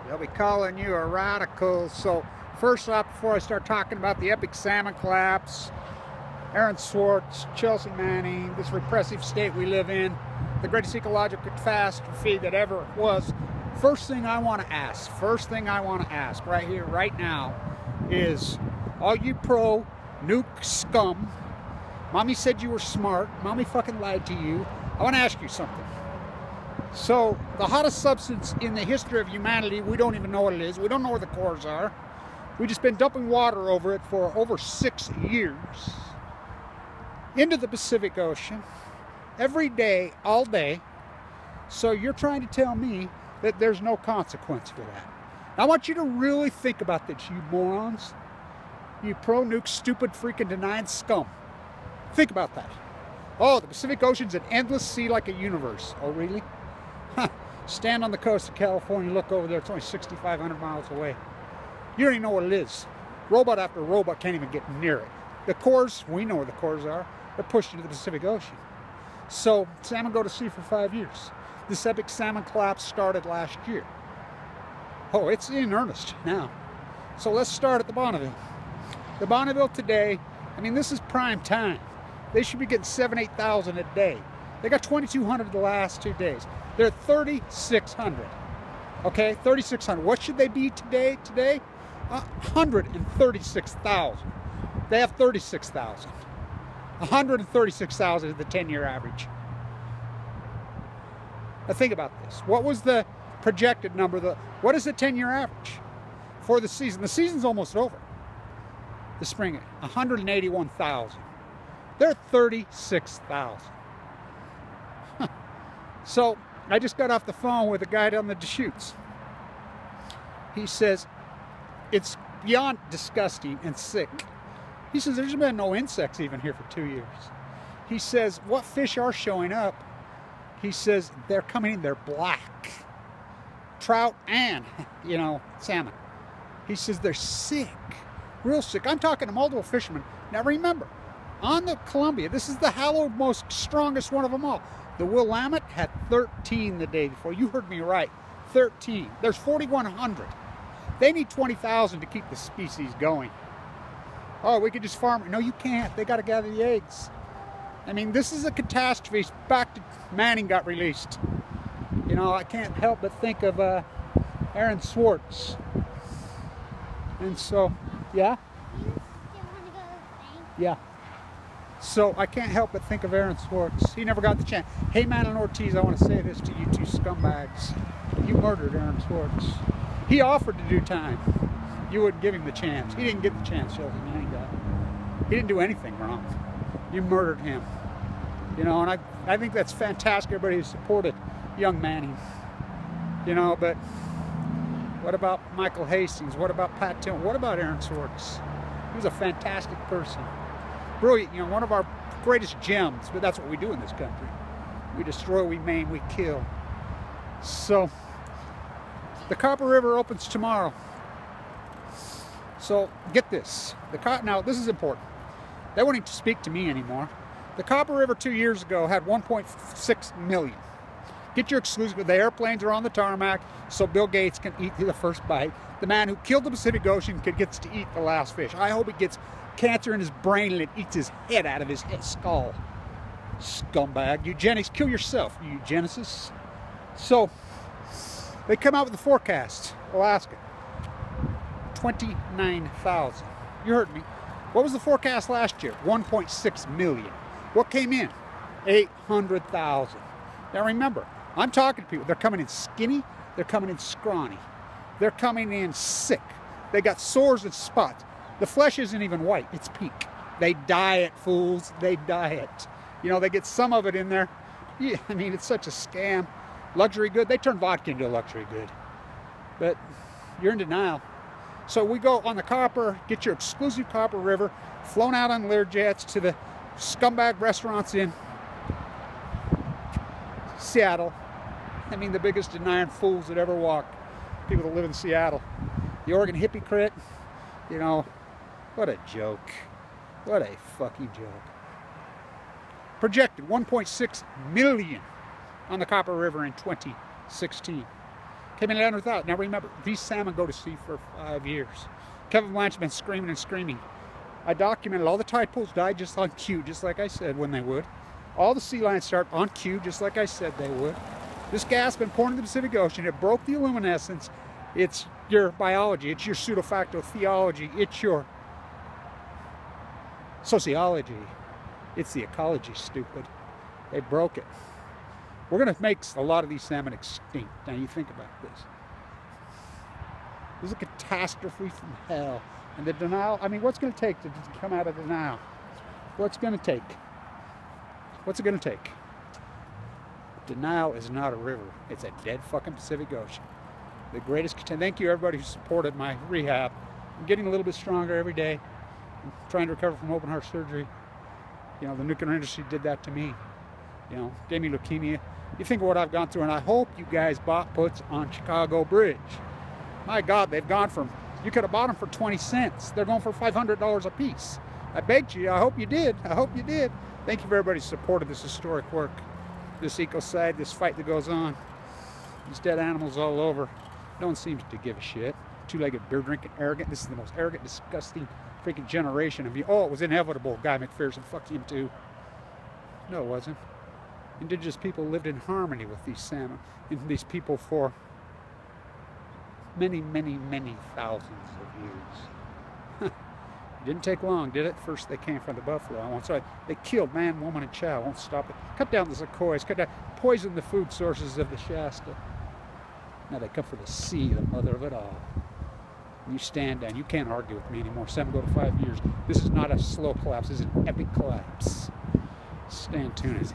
They'll be calling you a radical. So first off, before I start talking about the epic salmon collapse, Aaron Swartz, Chelsea Manning, this repressive state we live in, the greatest ecological catastrophe that ever was. First thing I want to ask right here, right now, is all you pro-nuke scum, mommy said you were smart, mommy fucking lied to you. I want to ask you something. So, the hottest substance in the history of humanity, we don't even know what it is. We don't know where the cores are. We've just been dumping water over it for over 6 years. Into the Pacific Ocean. Every day, all day. So you're trying to tell me that there's no consequence for that. I want you to really think about this, you morons. You pro-nuke, stupid, freaking denying scum. Think about that. Oh, the Pacific Ocean's an endless sea like a universe. Oh, really? Huh. Stand on the coast of California, look over there, it's only 6,500 miles away. You don't even know what it is. Robot after robot can't even get near it. The cores, we know where the cores are. They're pushed into the Pacific Ocean. So, salmon go to sea for 5 years. This epic salmon collapse started last year. Oh, it's in earnest now. So let's start at the Bonneville. The Bonneville today, I mean, this is prime time. They should be getting 7,000, 8,000 a day. They got 2,200 the last 2 days. They're 3,600. Okay, 3,600. What should they be today? 136,000. They have 36,000. 136,000 is the 10-year average. Now think about this. What was the projected number? What is the 10-year average for the season? The season's almost over. The spring, 181,000. They're 36,000. So I just got off the phone with a guy down the Deschutes. He says, it's beyond disgusting and sick. He says, there's been no insects even here for 2 years. He says, what fish are showing up? He says, they're coming in, they're black. Trout and, salmon. He says, they're sick, real sick. I'm talking to multiple fishermen. Now remember, on the Columbia, this is the hallowed, most strongest one of them all. The Willamette had 13 the day before. You heard me right, 13. There's 4,100. They need 20,000 to keep the species going. Oh, we could just farm it. No, you can't. They got to gather the eggs. I mean, this is a catastrophe. Back to Manning got released. I can't help but think of Aaron Swartz. And so, yeah? You still want to go to the bank? Yeah. So I can't help but think of Aaron Swartz. He never got the chance. Hey, Madeline Ortiz, I want to say this to you two scumbags. You murdered Aaron Swartz. He offered to do time. You wouldn't give him the chance. He didn't get the chance, Chelsea Manning got. He didn't do anything wrong. You murdered him. And I think that's fantastic. Everybody who supported young Manning. But what about Michael Hastings? What about Pat Tillman? What about Aaron Swartz? He was a fantastic person. Brilliant, one of our greatest gems, but that's what we do in this country. We destroy, we maim, we kill. So, the Copper River opens tomorrow. So, get this. Now, this is important. They won't even speak to me anymore. The Copper River 2 years ago had 1.6 million. Get your exclusive. The airplanes are on the tarmac, so Bill Gates can eat the first bite. The man who killed the Pacific Ocean gets to eat the last fish. I hope he gets cancer in his brain and it eats his head out of his skull. Scumbag. Eugenics, kill yourself, you eugenicists. So, they come out with the forecast. Alaska, 29,000. You heard me. What was the forecast last year? 1.6 million. What came in? 800,000. Now remember, I'm talking to people. They're coming in skinny. They're coming in scrawny. They're coming in sick. They got sores and spots. The flesh isn't even white. It's pink. They dye it, fools. They dye it. They get some of it in there. Yeah, I mean, it's such a scam. Luxury good. They turn vodka into a luxury good. But you're in denial. So we go on the Copper, get your exclusive Copper River, flown out on Learjets to the scumbag restaurants in Seattle. I mean, the biggest denying fools that ever walked. People that live in Seattle. The Oregon hypocrite. What a joke. What a fucking joke. Projected 1.6 million on the Copper River in 2016. Came in at under 1,000. Now remember, these salmon go to sea for 5 years. Kevin Blanch has been screaming and screaming. I documented all the tide pools died just on cue, just like I said when they would. All the sea lions start on cue, just like I said they would. This gas has been poured into the Pacific Ocean. It broke the luminescence. It's your biology. It's your pseudo-facto theology. It's your sociology. It's the ecology, stupid. They broke it. We're going to make a lot of these salmon extinct. Now you think about this. This is a catastrophe from hell. And the denial, I mean, what's going to take to come out of denial? What's going to take? What's it going to take? Denial is not a river. It's a dead fucking Pacific Ocean. The greatest, thank you everybody who supported my rehab. I'm getting a little bit stronger every day. I'm trying to recover from open heart surgery. You know, the nuclear industry did that to me. You know, gave me leukemia. You think of what I've gone through, and I hope you guys bought puts on Chicago Bridge. My God, they've gone from, you could have bought them for 20 cents. They're going for $500 a piece. I begged you. I hope you did. I hope you did. Thank you for everybody's support of this historic work, this ecocide, this fight that goes on. These dead animals all over. No one seems to give a shit. Two-legged, beer-drinking, arrogant. This is the most arrogant, disgusting freaking generation of you. Oh, it was inevitable. Guy McPherson, fuck him too. No, it wasn't. Indigenous people lived in harmony with these salmon and these people for many, many, many thousands of years. It didn't take long, did it? First they came from the buffalo. So they killed man, woman, and child. Won't stop it. Cut down the sequoias. Cut down, poison the food sources of the Shasta. Now they come for the sea, the mother of it all. You stand down. You can't argue with me anymore. 7 go to 5 years. This is not a slow collapse. This is an epic collapse. Stand tuned.